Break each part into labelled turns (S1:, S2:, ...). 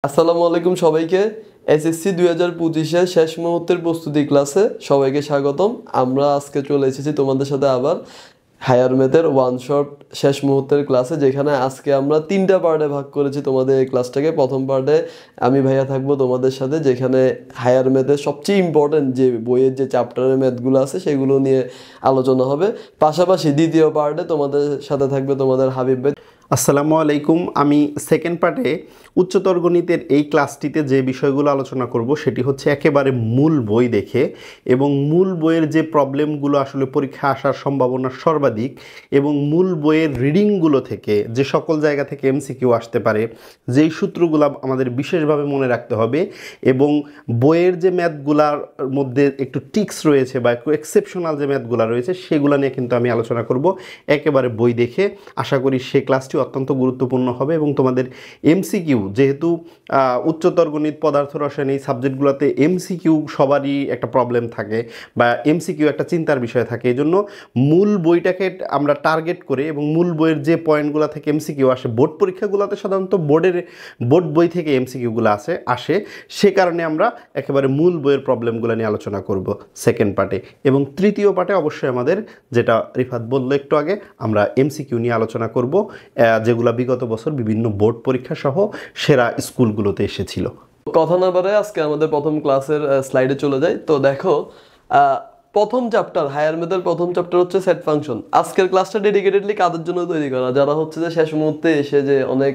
S1: আসসালামু আলাইকুম সবাইকে। এসএসসি 2025-এর শেষ মুহূর্তের প্রস্তুতি ক্লাসে সবাইকে স্বাগতম। আমরা আজকে চলে এসেছি তোমাদের সাথে আবার হায়ার ম্যাথের ওয়ান শট শেষ মুহূর্তের ক্লাসে, যেখানে আজকে আমরা 3টা পার্টে ভাগ করেছি তোমাদের এই ক্লাসটাকে। প্রথম পার্টে আমি ভাইয়া থাকবো তোমাদের সাথে, যেখানে হায়ার ম্যাথের সবচেয়ে ইম্পর্টেন্ট যে বইয়ের যে চ্যাপ্টারের ম্যাথগুলো আছে সেগুলো নিয়ে আলোচনা হবে। পাশাপাশি দ্বিতীয় পার্টে তোমাদের সাথে থাকবে তোমাদের হাবিব ভাই।
S2: আসসালামু আলাইকুম। আমি সেকেন্ড পার্টে উচ্চতর গণিতের এই ক্লাসটিতে যে বিষয়গুলো আলোচনা করব সেটি হচ্ছে একেবারে মূল বই দেখে এবং মূল বইয়ের যে প্রবলেমগুলো আসলে পরীক্ষা আসার সম্ভাবনা সর্বাধিক এবং মূল বইয়ের রিডিংগুলো থেকে যে সকল জায়গা থেকে এমসিকিউ আসতে পারে, যেই সূত্রগুলো আমাদের বিশেষভাবে মনে রাখতে হবে এবং বইয়ের যে ম্যাথগুলার মধ্যে একটু টিক্স রয়েছে বা একটু এক্সেপশনাল যে ম্যাথগুলো রয়েছে সেগুলো নিয়ে কিন্তু আমি আলোচনা করব একেবারে বই দেখে। আশা করি সেই ক্লাসটি অত্যন্ত গুরুত্বপূর্ণ হবে এবং তোমাদের এমসিকিউ, যেহেতু উচ্চতর গণিত, পদার্থ রসায়ন এই সাবজেক্টগুলোতে এমসিকিউ সবারই একটা প্রবলেম থাকে বা এমসিকিউ একটা চিন্তার বিষয় থাকে। এই জন্য মূল বইটাকে আমরা টার্গেট করে এবং মূল বইয়ের যে পয়েন্টগুলো থেকে এমসিকিউ আসে, বোর্ড পরীক্ষাগুলোতে সাধারণত বোর্ড বই থেকে এমসিকিউগুলো আসে সে কারণে আমরা একেবারে মূল বইয়ের প্রবলেমগুলো নিয়ে আলোচনা করব সেকেন্ড পার্টে। এবং তৃতীয় পার্টে অবশ্যই আমাদের, যেটা রিফাত বললো একটু আগে, আমরা এমসিকিউ নিয়ে আলোচনা করব যেগুলো বিগত বছর বিভিন্ন বোর্ড পরীক্ষা সহ সেরা স্কুলগুলোতে এসেছিল।
S1: কথা না বাড়ে আজকে আমাদের প্রথম ক্লাসের স্লাইডে চলে যাই। তো দেখো, প্রথম চ্যাপ্টার হায়ার ম্যাথের প্রথম চ্যাপ্টার হচ্ছে সেট ফাংশন। আজকের ক্লাসটা ডেডিকেটেডলি কাদের জন্য তৈরি করা, যারা হচ্ছে যে শেষ মুহূর্তে এসে যে অনেক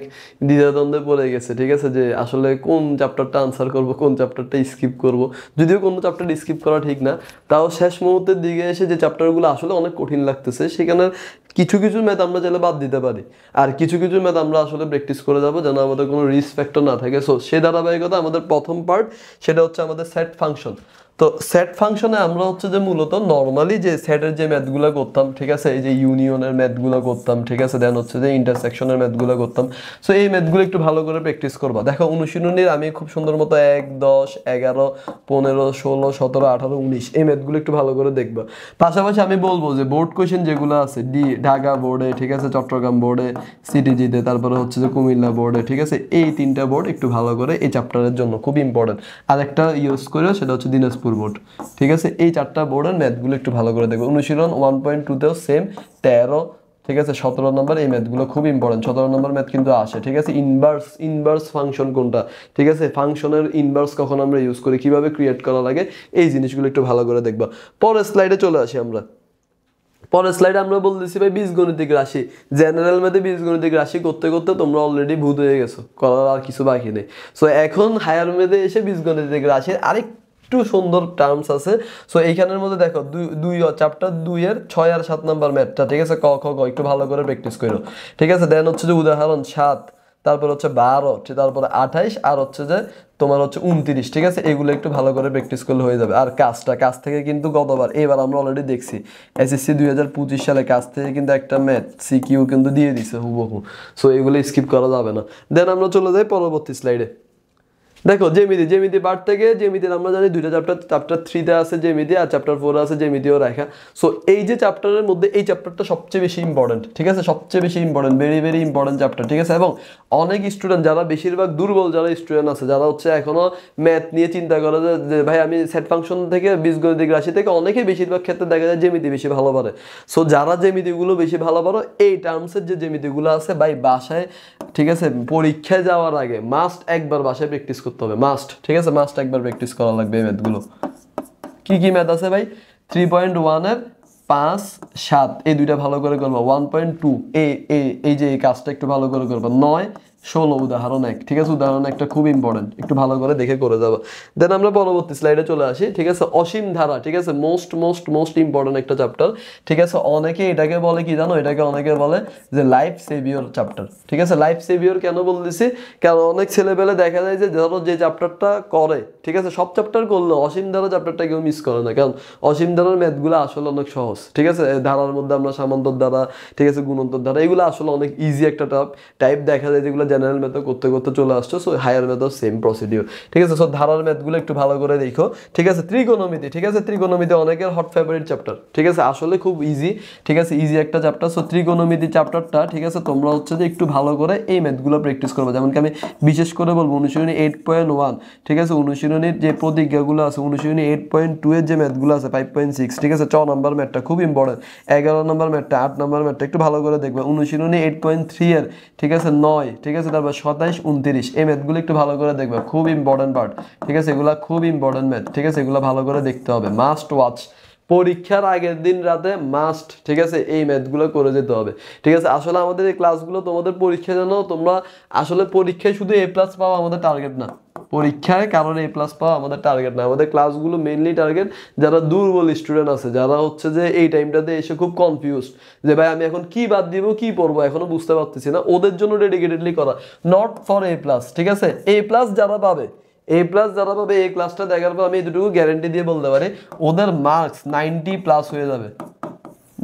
S1: দ্বিধাদ্বন্দ্বে পড়ে গেছে, ঠিক আছে, যে আসলে কোন চ্যাপ্টারটা আনসার করব, কোন চ্যাপ্টারটা স্কিপ করব। যদিও কোনো চ্যাপ্টার স্কিপ করা ঠিক না, তাও শেষ মুহূর্তের দিকে এসে যে চ্যাপ্টারগুলো আসলে অনেক কঠিন লাগতেছে সেখানে কিছু কিছু ম্যাথ আমরা চাইলে বাদ দিতে পারি, আর কিছু কিছু ম্যাথ আমরা আসলে প্র্যাকটিস করে যাবো যেন আমাদের কোনো রিস্ক ফ্যাক্টর না থাকে। সো সে ধারাবাহিকতা আমাদের প্রথম পার্ট, সেটা হচ্ছে আমাদের সেট ফাংশন। তো সেট ফাংশনে আমরা হচ্ছে যে মূলত নর্মালি যে সেটের যে ম্যাথগুলো করতাম, ঠিক আছে, এই যে ইউনিয়নের ম্যাথগুলো করতাম, ঠিক আছে, দেন হচ্ছে যে ইন্টারসেকশনের ম্যাথগুলো করতাম। সো এই ম্যাথগুলো একটু ভালো করে প্র্যাকটিস করবা। দেখো অনুশীলনীর আমি খুব সুন্দর মতো 1, 10, 11, 15, 16, 17, 18, 19 এই ম্যাথগুলো একটু ভালো করে দেখবা। পাশাপাশি আমি বলবো যে বোর্ড কোয়েশ্চেন যেগুলো আছে ঢাকা বোর্ডে, ঠিক আছে, চট্টগ্রাম বোর্ডে, সিটিজিতে, তারপরে হচ্ছে যে কুমিল্লা বোর্ডে, ঠিক আছে, এই 3টা বোর্ড একটু ভালো করে এই চ্যাপ্টারের জন্য খুব ইম্পর্টেন্ট। আর একটা ইউজ করে সেটা হচ্ছে দিনাজপুর বোর্ড, ঠিক আছে। এই 4টা বোর্ডের ম্যাথগুলো একটু ভালো করে দেখবে। অনুশীলন 1.2তেও সেম 13, ঠিক আছে, 17 নম্বর এই ম্যাথগুলো খুব ইম্পর্টেন্ট। 17 নম্বর ম্যাথ কিন্তু আসে, ঠিক আছে। ইনভার্স ফাংশন কোনটা, ঠিক আছে, ফাংশনের ইনভার্স কখন আমরা ইউজ করি, কিভাবে ক্রিয়েট করা লাগে, এই জিনিসগুলো একটু ভালো করে দেখবা। পরের স্লাইডে চলে আসি আমরা। পরের স্লাইডে আমরা বলতেছি ভাই বীজগণিতিক রাশি। জেনারেল ম্যাথে বীজগণিতিক রাশি করতে করতে তোমরা অলরেডি ভূত হয়ে গেছো, করার আর কিছু বাকি নেই। সো এখন হায়ার ম্যাথে এসে বীজগণিতিক রাশির আরেকটু সুন্দর টার্মস আছে। সো এইখানের মধ্যে দেখো চ্যাপ্টার 2-এর 6 আর 7 নাম্বার ম্যাথটা, ঠিক আছে, ক খ গ একটু ভালো করে প্র্যাকটিস করো, ঠিক আছে। দেন হচ্ছে যে উদাহরণ 7, তারপর হচ্ছে 12, তারপরে 28, আর হচ্ছে যে তোমার হচ্ছে 29, ঠিক আছে, এগুলো একটু ভালো করে প্র্যাকটিস করলে হয়ে যাবে। আর কাজ থেকে কিন্তু গতবার, এবার আমরা অলরেডি দেখছি এসএসসি 2025 সালে কাজ থেকে কিন্তু একটা ম্যাথ সিকিউ কিন্তু দিয়ে দিছে হুবহু। সো এগুলো স্কিপ করা যাবে না। দেন আমরা চলে যাই পরবর্তী স্লাইডে। দেখো জ্যামিতি পার্ট থেকে, জ্যামিতির আমরা জানি 2টা চ্যাপ্টার 3-তে আছে জ্যামিতি আর চ্যাপ্টার 4 আছে জ্যামিতিও রেখা। সো এই যে চ্যাপ্টারের মধ্যে এই চ্যাপ্টারটা সবচেয়ে বেশি ইম্পর্টেন্ট, ঠিক আছে, সবচেয়ে বেশি ইম্পর্টেন্ট, ভেরি ইম্পর্টেন্ট চ্যাপ্টার, ঠিক আছে। এবং অনেক স্টুডেন্ট, যারা বেশিরভাগ দুর্বল যারা স্টুডেন্ট আছে, যারা হচ্ছে এখনো ম্যাথ নিয়ে চিন্তা করে যে ভাই আমি সেট ফাংশন থেকে, বীজগণিতিক রাশি থেকে, অনেকে বেশিরভাগ ক্ষেত্রে দেখা যায় জ্যামিতি বেশি ভালো পারে। সো যারা জ্যামিতিগুলো বেশি ভালো পারো, এই টার্মসের যে জ্যামিতিগুলো আছে ভাই বাসায়, ঠিক আছে, পরীক্ষায় যাওয়ার আগে মাস্ট একবার বাসায় প্র্যাকটিস করতে হবে, মাস্ট, ঠিক আছে, মাস্ট একবার প্র্যাকটিস করা লাগবে এই ম্যাথগুলো। কি ম্যাথ আছে ভাই? 3.1-এর 5, 7 এই 2টা ভালো করে করবা। 1.2 এই যে এই কাজটা একটু ভালো করে করবা। 9, 16 উদাহরণ 1, ঠিক আছে, উদাহরণ একটা খুব ইম্পর্টেন্ট, একটু ভালো করে দেখে করে যাবো। দেন আমরা পরবর্তী স্লাইডে চলে আসি, ঠিক আছে। অসীম ধারা, ঠিক আছে, মোস্ট ইম্পর্টেন্ট একটা চ্যাপ্টার, ঠিক আছে। অনেকে এটাকে বলে কি জানো, এটাকে অনেকে বলে যে লাইফ সেভিয়র চ্যাপ্টার, ঠিক আছে। লাইফ সেভিয়র কেন বলতেছি, কারণ অনেক ছেলেবেলে দেখা যায় যে ধরো যে চ্যাপ্টারটা করে, ঠিক আছে, সব চ্যাপ্টার করলে অসীম ধারা চ্যাপ্টারটা কেউ মিস করে না, কারণ অসীম ধারার ম্যাথগুলো আসলে অনেক সহজ, ঠিক আছে। ধারার মধ্যে আমরা সামান্তর ধারা, ঠিক আছে, গুণন্তর ধারা, এগুলো আসলে অনেক ইজি একটা টাইপ দেখা যায়, যেগুলো জেনারেল ম্যাথও করতে করতে চলে আসছো, সো হায়ার ম্যাথও সেম প্রসিডিউর, ঠিক আছে। সো ধারার ম্যাথগুলো একটু ভালো করে দেখো, ঠিক আছে। ত্রিকোণমিতি, ঠিক আছে, ত্রিকোণমিতি অনেকের হট ফেভারিট চ্যাপ্টার, ঠিক আছে, আসলে খুব ইজি, ঠিক আছে, ইজি একটা চ্যাপ্টার। সো ত্রিকোণমিতি চ্যাপ্টারটা, ঠিক আছে, তোমরা হচ্ছে যে একটু ভালো করে এই ম্যাথগুলো প্র্যাকটিস করবে। যেমন কি আমি বিশেষ করে বলবো অনুশীলনী 8.1, ঠিক আছে, অনুশীলনীর যে প্রতিজ্ঞাগুলো আছে, অনুশীলনী 8.2 এর যে ম্যাথগুলো আছে 5.6, ঠিক আছে, 6 নম্বর ম্যাথটা খুব ইম্পর্টেন্ট, 11 নম্বর ম্যাথটা, 8 নম্বর ম্যাথটা একটু ভালো করে দেখবে। অনুশীলনী 8.3 এর, ঠিক আছে, 9, ঠিক আছে, তারপর 27, 29 এই ম্যাথগুলো একটু ভালো করে দেখবে, খুব ইম্পর্টেন্ট পার্ট, ঠিক আছে, এগুলা খুব ইম্পর্টেন্ট ম্যাথ, ঠিক আছে, এগুলো ভালো করে দেখতে হবে, মাস্ট ওয়াচ, পরীক্ষার আগের দিন রাতে মাস্ট, ঠিক আছে, এই ম্যাথগুলো করে যেতে হবে, ঠিক আছে। আসলে আমাদের এই ক্লাসগুলো তোমাদের পরীক্ষা যেন তোমরা আসলে পরীক্ষায় শুধু A+ পাওয়া আমাদের টার্গেট না, পরীক্ষায় কারণ A+ পাওয়া আমাদের টার্গেট না, আমাদের ক্লাসগুলো মেইনলি টার্গেট যারা দুর্বল স্টুডেন্ট আছে, যারা হচ্ছে যে এই টাইমটাতে এসে খুব কনফিউজড যে ভাই আমি এখন কি বাদ দিব কি পড়বো এখনো বুঝতে পারতেছি না, ওদের জন্য ডেডিকেটেডলি করা, নট ফর A+, ঠিক আছে। A+ যারা পাবে, A+ যারা পাবে এই ক্লাসটা দেখার পর আমি এতটুকু গ্যারান্টি দিয়ে বলতে পারি ওদের মার্কস 90+ হয়ে যাবে,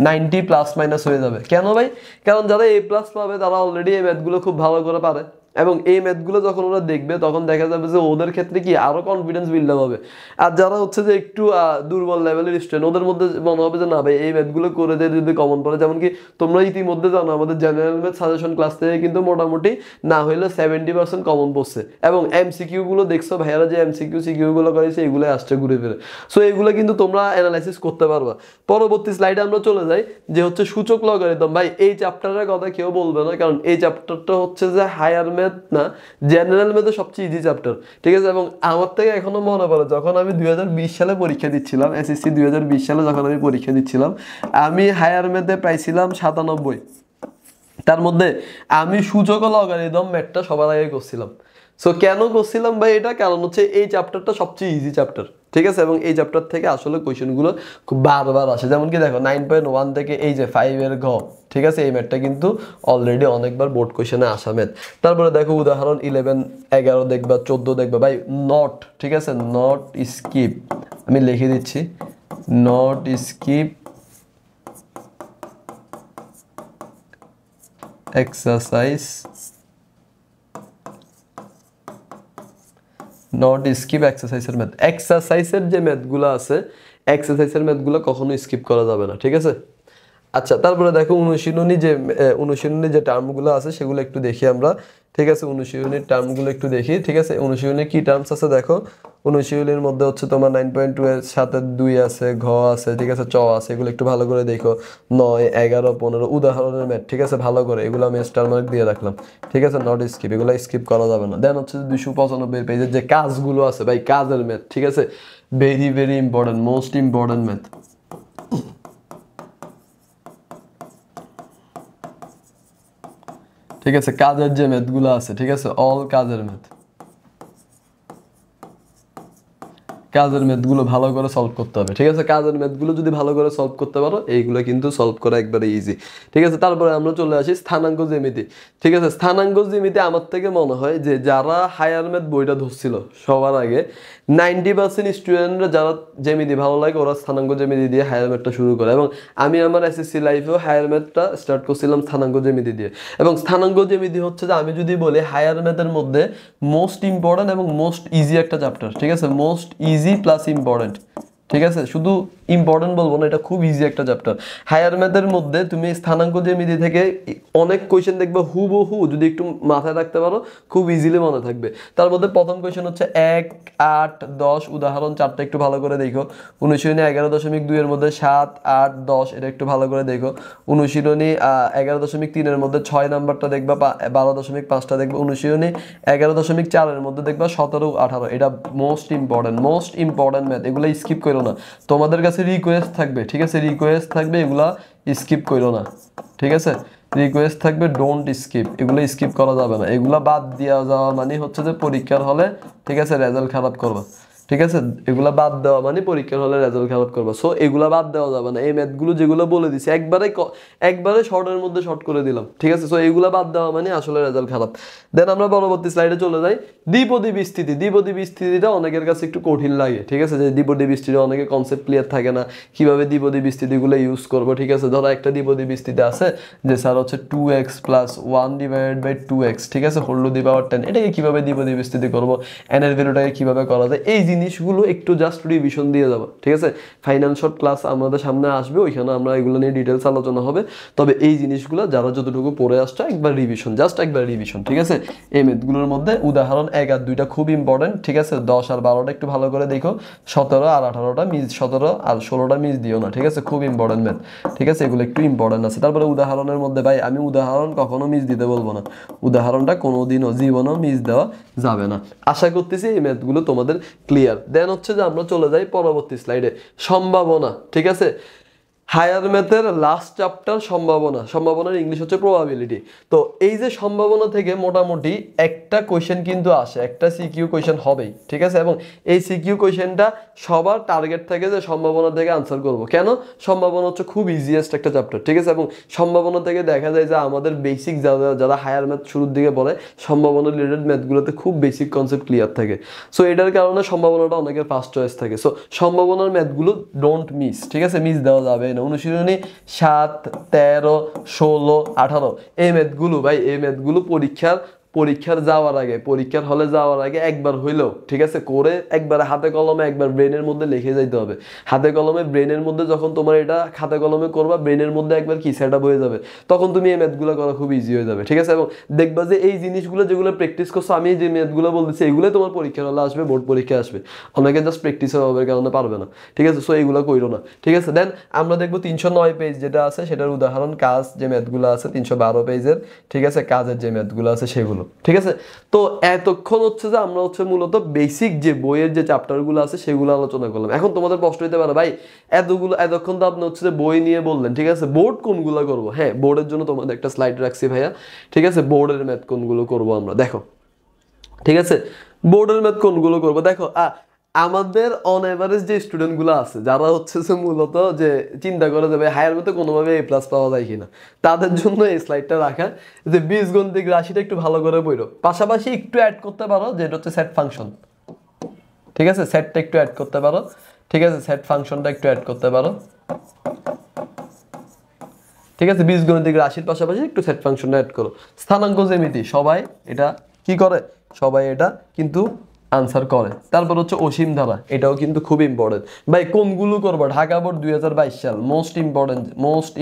S1: 90± হয়ে যাবে। কেন ভাই? কারণ যারা A+ পাবে তারা অলরেডি এই ম্যাথগুলো খুব ভালো করে পারে, এবং এই ম্যাথগুলো যখন ওরা দেখবে তখন দেখা যাবে যে ওদের ক্ষেত্রে কি আরো কনফিডেন্স বিল্ড আপ হবে। আর যারা হচ্ছে যে একটু দুর্বল লেভেলের স্টুডেন্ট ওদের মধ্যে মনে হবে যে না ভাই এই ম্যাথগুলো করে দিয়ে যদি কমন পড়ে, যেমন কি তোমরা ইতিমধ্যে জানো আমাদের জেনারেল ম্যাথ সাজেশন ক্লাস থেকে কিন্তু মোটামুটি না হইলে 70% কমন পড়ছে, এবং MCQ গুলো দেখছো ভাইয়ারা যে MCQ গুলো করেছে এগুলো আসছে ঘুরে ফিরে। সো এগুলো কিন্তু তোমরা অ্যানালাইসিস করতে পারবা। পরবর্তী স্লাইডে আমরা চলে যাই যে হচ্ছে সূচক লগারিদম। ভাই এই চ্যাপ্টারের কথা কেউ বলবে না, কারণ এই চ্যাপ্টারটা হচ্ছে যে হায়ার ম্যাথ না জেনারেল ম্যাথে সবচেয়ে ইজি চ্যাপ্টার, ঠিক আছে। এবং আমার থেকে এখনো মনে পড়ে যখন আমি 2020 সালে পরীক্ষা দিচ্ছিলাম, SSC 2020 সালে যখন আমি পরীক্ষা দিচ্ছিলাম, আমি হায়ার ম্যাথে পাইছিলাম 97, তার মধ্যে আমি সূচক ও লগারিদম ম্যাথটা সবার আগে করছিলাম। সো কেন করছিলাম ভাই এটা? কারণ হচ্ছে এই চ্যাপ্টারটা সবচেয়ে ইজি চ্যাপ্টার, ঠিক আছে, এবং এই চ্যাপ্টার থেকে আসলে কোয়েশ্চেনগুলো খুব বারবার আসে। যেমন কি দেখো 9.1 থেকে এই যে 5 এর ঘ, ঠিক আছে, এই ম্যাথটা কিন্তু অলরেডি অনেকবার বোর্ড কোয়েশ্চেনে আসা ম্যাথ। তারপরে দেখো উদাহরণ 11, 11 দেখবা, 14 দেখবা। ভাই নট, ঠিক আছে, নট স্কিপ, আমি লিখে দিচ্ছি, not skip exercise, not skip এক্সারসাইজের ম্যাথ। এক্সারসাইজের যে ম্যাথগুলো আছে, এক্সারসাইজের ম্যাথগুলো কখনো স্কিপ করা যাবে না, ঠিক আছে। আচ্ছা, তারপরে দেখো অনুশীলনী যে টার্মগুলো আছে সেগুলো একটু দেখি আমরা, ঠিক আছে, অনুশীলনীর টার্মগুলো একটু দেখি, ঠিক আছে। অনুশীলনীর কি টার্মস আছে দেখো, অনুশীলনীর মধ্যে হচ্ছে তোমার 9.2 এর সাথে 2 আছে, ঘ আছে, ঠিক আছে, চ আছে, এগুলো একটু ভালো করে দেখো। 9, 11, 15 উদাহরণের ম্যাথ, ঠিক আছে, ভালো করে এগুলো আমি স্টার মার্ক দিয়ে রাখলাম, ঠিক আছে, নট স্কিপ, এগুলো স্কিপ করা যাবে না। দেন হচ্ছে 295 পেজের যে কাজগুলো আছে, ভাই কাজের ম্যাথ, ঠিক আছে, very very important, most important math, ঠিক আছে, কাজের যে ম্যাথগুলো আছে, ঠিক আছে, অল কাজের ম্যাথ, কাজের ম্যাথগুলো ভালো করে সলভ করতে হবে, ঠিক আছে। কাজের ম্যাথগুলো যদি ভালো করে সলভ করতে পারো এইগুলো কিন্তু সলভ করা একবারে ইজি, ঠিক আছে। তারপরে আমরা চলে আসি স্থানাঙ্ক জ্যামিতি, ঠিক আছে। স্থানাঙ্ক জ্যামিতি আমার থেকে মনে হয় যে যারা হায়ার ম্যাথ বইটা ধরছিল সবার আগে 90% স্টুডেন্টরা যারা জ্যামিতি ভালো লাগে ওরা স্থানাঙ্ক জ্যামিতি দিয়ে হায়ার ম্যাথটা শুরু করে, এবং আমি আমার SSC লাইফেও হায়ার ম্যাথটা স্টার্ট করছিলাম স্থানাঙ্ক জ্যামিতি দিয়ে। এবং স্থানাঙ্ক জ্যামিতি হচ্ছে যে আমি যদি বলি হায়ার ম্যাথের মধ্যে মোস্ট ইম্পর্টেন্ট এবং মোস্ট ইজি একটা চ্যাপ্টার, ঠিক আছে, মোস্ট ইজি প্লাস ইম্পর্টেন্ট, ঠিক আছে, শুধু ইম্পর্টেন্ট বলবো না, এটা খুব ইজি একটা চ্যাপ্টার। হায়ার ম্যাথের মধ্যে তুমি স্থানাঙ্ক জ্যামিতি থেকে অনেক কোয়েশ্চেন দেখবে হুবহু যদি একটু মাথায় রাখতে পারো খুব ইজিলি মনে থাকবে। তার মধ্যে প্রথম কোয়েশ্চেন হচ্ছে 1, 8, 10 উদাহরণ 4টা একটু ভালো করে দেখো। অনুশীলনী 11.2 এর মধ্যে 7, 8, 10 এটা একটু ভালো করে দেখো। অনুশীলনী 11.3 এর মধ্যে 6 নাম্বারটা দেখবা, 12.5টা দেখবা। অনুশীলনী 11.4 এর মধ্যে দেখবা 17, 18 এটা মোস্ট ইম্পর্টেন্ট ম্যাথ, এগুলো স্কিপ করো না। তোমাদের কাছে রিকোয়েস্ট থাকবে, ঠিক আছে, রিকোয়েস্ট থাকবে, এগুলা স্কিপ করো না, ঠিক আছে, রিকোয়েস্ট থাকবে, ডোন্ট স্কিপ, এগুলো স্কিপ করা যাবে না। এগুলা বাদ দেওয়া যাওয়া মানে হচ্ছে যে পরীক্ষার হলে, ঠিক আছে, রেজাল্ট খারাপ করবা, ঠিক আছে, এগুলা বাদ দেওয়া মানে পরীক্ষার হলে রেজাল্ট খারাপ করবা। সো এগুলা বাদ দেওয়া যাবে না। এই ম্যাথগুলো যেগুলো বলে দিছি একবারে শর্টের মধ্যে শর্ট করে দিলাম, ঠিক আছে। সো এগুলা বাদ দেওয়া মানে আসলে রেজাল্ট খারাপ। দেন আমরা পরবর্তী স্লাইডে চলে যাই। দ্বিপদী বিস্তৃতি। দ্বিপদী বিস্তৃতিটা অনেকের কাছে একটু কঠিন লাগে, ঠিক আছে, যে দ্বিপদী বিস্তৃতি অনেকের কনসেপ্ট ক্লিয়ার থাকে না, কিভাবে দ্বিপদী বিস্তৃতিগুলো ইউজ করবো, ঠিক আছে। ধরো একটা দ্বিপদী বিস্তৃতি আছে যে স্যার হচ্ছে 2x + 1 / 2x, ঠিক আছে, হোল টু দি পাওয়ার 10, এটাকে কিভাবে দ্বিপদী বিস্তৃতি করবো, n এর ভ্যালুটাকে কিভাবে করা যায়, এই জিনিসগুলো একটু জাস্ট রিভিশন দিয়ে যাবো, ঠিক আছে। ফাইনাল শর্ট ক্লাস আমাদের সামনে আসবে, ওইখানে আমরা এগুলো নিয়ে ডিটেলস আলোচনা হবে। তবে এই জিনিসগুলো যারা যতটুকু পড়ে আসছে একবার রিভিশন, জাস্ট একবার রিভিশন, ঠিক আছে। এই মেথগুলোর মধ্যে উদাহরণ 1 আর 2টা খুব ইম্পর্টেন্ট, ঠিক আছে। 10 আর 12টা একটু ভালো করে দেখো, 17 আর 18টা মিস, 17 আর 16টা মিস দিও না, ঠিক আছে, খুব ইম্পর্টেন্ট ম্যাথ, ঠিক আছে, এগুলো একটু ইম্পর্টেন্ট আছে। তারপরে উদাহরণের মধ্যে ভাই আমি উদাহরণ কখনো মিস দিতে বলবো না, উদাহরণটা কোনোদিনও জীবনও মিস দেওয়া যাবে না। আশা করতেছি এই ম্যাথগুলো তোমাদের ক্লিয়ার। দেন হচ্ছে যে আমরা চলে যাই পরবর্তী স্লাইডে, সম্ভাবনা, ঠিক আছে। হায়ার ম্যাথের লাস্ট চ্যাপ্টার সম্ভাবনা, সম্ভাবনার ইংলিশ হচ্ছে প্রবাবিলিটি। তো এই যে সম্ভাবনা থেকে মোটামুটি একটা কোয়েশ্চেন কিন্তু আসে, একটা সিকিউ কোয়েশ্চেন হবেই, ঠিক আছে। এবং এই সিকিউ কোয়েশ্চেনটা সবার টার্গেট থাকে যে সম্ভাবনা থেকে আনসার করব। কেন? সম্ভাবনা হচ্ছে খুব ইজিয়েস্ট একটা চ্যাপ্টার, ঠিক আছে। এবং সম্ভাবনা থেকে দেখা যায় যে আমাদের বেসিক যারা হায়ার ম্যাথ শুরুর দিকে পড়ে, সম্ভাবনা রিলেটেড ম্যাথগুলোতে খুব বেসিক কনসেপ্ট ক্লিয়ার থাকে। সো এটার কারণে সম্ভাবনাটা অনেকের ফার্স্ট চয়েস থাকে। সো সম্ভাবনার ম্যাথগুলো ডোন্ট মিস, ঠিক আছে, মিস দেওয়া যাবে। অনুশীলনী 7, 13, 16, 18 এই ম্যাথগুলো ভাই, এই ম্যাথগুলো পরীক্ষার যাওয়ার আগে, পরীক্ষার হলে যাওয়ার আগে একবার হইলেও, ঠিক আছে, করে একবার হাতে কলমে একবার ব্রেনের মধ্যে লিখে যাইতে হবে। হাতে কলমে ব্রেনের মধ্যে যখন তোমার এটা হাতে কলমে করবা, ব্রেনের মধ্যে একবার কি সেট আপ হয়ে যাবে, তখন তুমি এই ম্যাথগুলো করা খুব ইজি হয়ে যাবে, ঠিক আছে। এবং দেখবা যে এই জিনিসগুলো যেগুলো প্র্যাকটিস করছো, আমি যে ম্যাথগুলো বলতেছি এগুলোই তোমার পরীক্ষার হলে আসবে, বোর্ড পরীক্ষা আসবে। অনেকে জাস্ট প্র্যাকটিসের অভাবের কারণে পারবে না, ঠিক আছে। সো এইগুলো কইরো না, ঠিক আছে। দেন আমরা দেখবো 309 পেজ যেটা আছে সেটার উদাহরণ কাজ যে ম্যাথগুলো আছে, 312 পেজের, ঠিক আছে, কাজের যে ম্যাথগুলো আছে সেগুলো, ঠিক আছে। তো এতক্ষণ হচ্ছে যে আমরা হচ্ছে মূলত বেসিক যে বইয়ের যে চ্যাপ্টারগুলো আছে সেগুলো আলোচনা করলাম। এখন তোমাদের প্রশ্ন হইতে পারে ভাই এতক্ষণ তো আপনি হচ্ছে যে বই নিয়ে বললেন, ঠিক আছে, বোর্ড কোনগুলো করবো? হ্যাঁ, বোর্ডের জন্য তোমাদের একটা স্লাইড রাখছি ভাইয়া, ঠিক আছে। বোর্ডের ম্যাথ কোনগুলো করবো আমরা দেখো, ঠিক আছে। বোর্ডের ম্যাথ কোনগুলো করবো দেখো। আমাদের অন এভারেজ যে স্টুডেন্টগুলো আছে, যারা হচ্ছে যে মূলত যে চিন্তা করে যাবে হায়ার ম্যাথে কোনোভাবে A+ পাওয়া যায় কিনা, তাদের জন্য এই স্লাইডটা রাখা, যে বীজগণিতিক রাশিটা একটু ভালো করে পড়ো, পাশাপাশি একটু অ্যাড করতে পারো যেটা হচ্ছে সেট ফাংশন, ঠিক আছে। সেটটা একটু অ্যাড করতে পারো, ঠিক আছে, সেট ফাংশনটা একটু অ্যাড করতে পারো, ঠিক আছে। বীজগণিতিক রাশির পাশাপাশি একটু সেট ফাংশনটা অ্যাড করো। স্থানাঙ্ক জ্যামিতি সবাই এটা কি করে? সবাই এটা কিন্তু আনসার করে। তারপর হচ্ছে অসীম ধারা, এটাও কিন্তু খুব ইম্পর্টেন্ট ভাই। কোনগুলো করবো? ঢাকা বোর্ড 2022 সাল, মোস্ট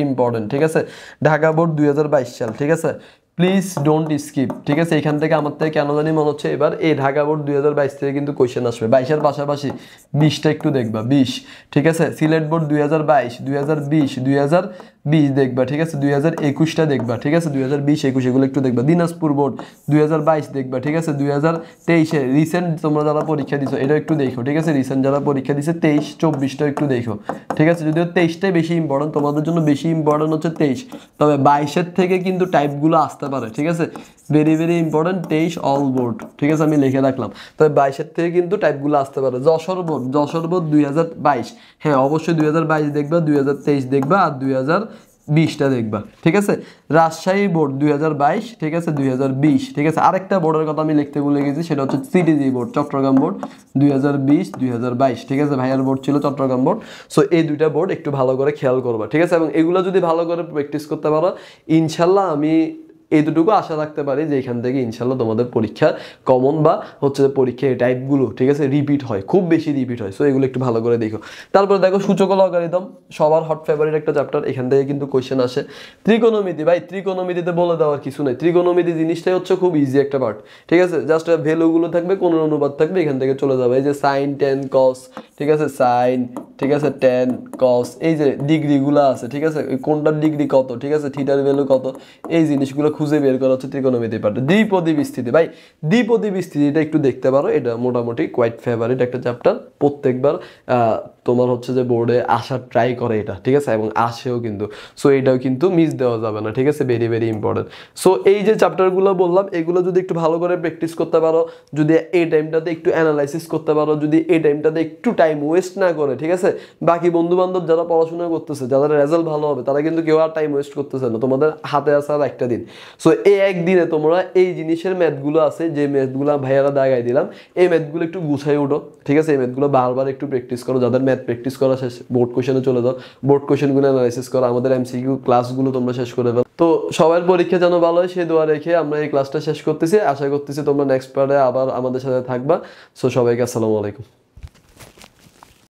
S1: ইম্পর্টেন্ট, ঠিক আছে। ঢাকা বোর্ড 2022 সাল, ঠিক আছে, প্লিজ ডোন্ট স্কিপ, ঠিক আছে। এখান থেকে আমার থেকে কেন জানি মনে হচ্ছে এবার এই ঢাকা বোর্ড 2022 থেকে কিন্তু কোয়েশ্চেন আসবে। 22-এর পাশাপাশি 20টা একটু দেখবা, 20, ঠিক আছে। সিলেট বোর্ড 2022, 2020, 2020 দেখবা, ঠিক আছে। 2021টা দেখবা, ঠিক আছে, 2020, 21 এগুলো একটু দেখবা। দিনাজপুর বোর্ড 2022 দেখবা, ঠিক আছে। 2023-এ রিসেন্ট তোমরা যারা পরীক্ষা দিছো এটা একটু দেখো, ঠিক আছে। রিসেন্ট যারা পরীক্ষা দিছে 23, 24টা একটু দেখো, ঠিক আছে। যদিও 23টাই বেশি ইম্পর্টেন্ট, তোমাদের জন্য বেশি ইম্পর্টেন্ট হচ্ছে 23, তবে 22-এর থেকে কিন্তু টাইপগুলো আসতে পারে, ঠিক আছে। Very very important 23 all board, ঠিক আছে, আমি লিখে রাখলাম। তবে 22-এর থেকে কিন্তু টাইপগুলো আসতে পারে। যশোর বোর্ড 2022, হ্যাঁ অবশ্যই 2022 দেখবা, 2023 দেখবা, আর 2020টা দেখবা, ঠিক আছে। রাজশাহী বোর্ড 2022, ঠিক আছে, 2020, ঠিক আছে। আরেকটা বোর্ডের কথা আমি লিখতে ভুলে গেছি, সেটা হচ্ছে সিটিজি বোর্ড, চট্টগ্রাম বোর্ড 2020, 2022, ঠিক আছে। ভাইয়ার বোর্ড ছিল চট্টগ্রাম বোর্ড। সো এই দুইটা বোর্ড একটু ভালো করে খেয়াল করবা, ঠিক আছে। এবং এগুলো যদি ভালো করে প্র্যাকটিস করতে পারো, ইনশাল্লাহ আমি এই দুটুকু আশা রাখতে পারি যে এখান থেকে ইনশাল্লাহ তোমাদের পরীক্ষা কমন বা হচ্ছে পরীক্ষা এই টাইপগুলো, ঠিক আছে, রিপিট হয়, খুব বেশি রিপিট হয়। সো এগুলো একটু ভালো করে দেখো। তারপরে দেখো সূচক লগারিদম, সবার হট ফেভারিট একটা চ্যাপ্টার, এখান থেকে কিন্তু কোয়েশ্চেন আসে। ত্রিকোণমিতি ভাই, ত্রিকোণমিতিতে বলে দেওয়ার কিছু নেই। ত্রিকোণমিতি জিনিসটাই হচ্ছে খুব ইজি একটা পার্ট, ঠিক আছে। জাস্ট ভ্যালুগুলো থাকবে, কোন অনুপাত থাকবে, এখান থেকে চলে যাবে। এই যে সাইন, টেন, কস, ঠিক আছে, সাইন, ঠিক আছে, টেন, কস, এই যে ডিগ্রিগুলো আছে, ঠিক আছে, কোনটার ডিগ্রি কত, ঠিক আছে, থিটার ভ্যালু কত, এই জিনিসগুলো খুঁজে বের করা হচ্ছে ত্রিকোণমিতি পার্ট। দ্বিপদী বিস্তৃতি ভাই, দ্বিপদী বিস্তৃতিটা একটু দেখতে পারো, এটা মোটামুটি কোয়াইট ফেভারিট একটা চ্যাপ্টার, প্রত্যেকবার তোমার হচ্ছে যে বোর্ডে আসার ট্রাই করে এটা, ঠিক আছে, এবং আসেও কিন্তু। সো এটাও কিন্তু মিস দেওয়া যাবে না, ঠিক আছে, ভেরি ভেরি ইম্পর্টেন্ট। সো এই যে চ্যাপ্টারগুলো বললাম এগুলো যদি একটু ভালো করে প্র্যাকটিস করতে পারো, যদি এই টাইমটাতে একটু অ্যানালাইসিস করতে পারো, যদি এই টাইমটাতে একটু টাইম ওয়েস্ট না করে, ঠিক আছে, বাকি বন্ধু বান্ধব যারা পড়াশোনা করতেছে, যাদের রেজাল্ট ভালো হবে, তারা কিন্তু কেউ আর টাইম ওয়েস্ট করতেছে না, তোমাদের হাতে আছে আর একটা দিন। সো এই একদিনে তোমরা এই জিনিসের ম্যাথগুলো আছে, যে ম্যাথগুলো ভাইয়ারা দাগাই দিলাম, এই ম্যাথগুলো একটু গুছাই উঠো, ঠিক আছে, এই ম্যাথগুলো বারবার একটু প্র্যাকটিস করো। যাদের ম্যাথ প্র্যাকটিস করা শেষ, বোর্ড কোশ্চেনে চলে যাও, বোর্ড কোশ্চেনগুলো অ্যানালাইসিস করো, আমাদের এমসিকিউ ক্লাসগুলো তোমরা শেষ করে দাও। তো সবার পরীক্ষা যেন ভালো হয় সেই দোয়া রেখে আমরা এই ক্লাসটা শেষ করতেছি। আশা করতেছি তোমরা নেক্সট পার্টে আবার আমাদের সাথে থাকবা। সো সবাইকে আসসালামু আলাইকুম।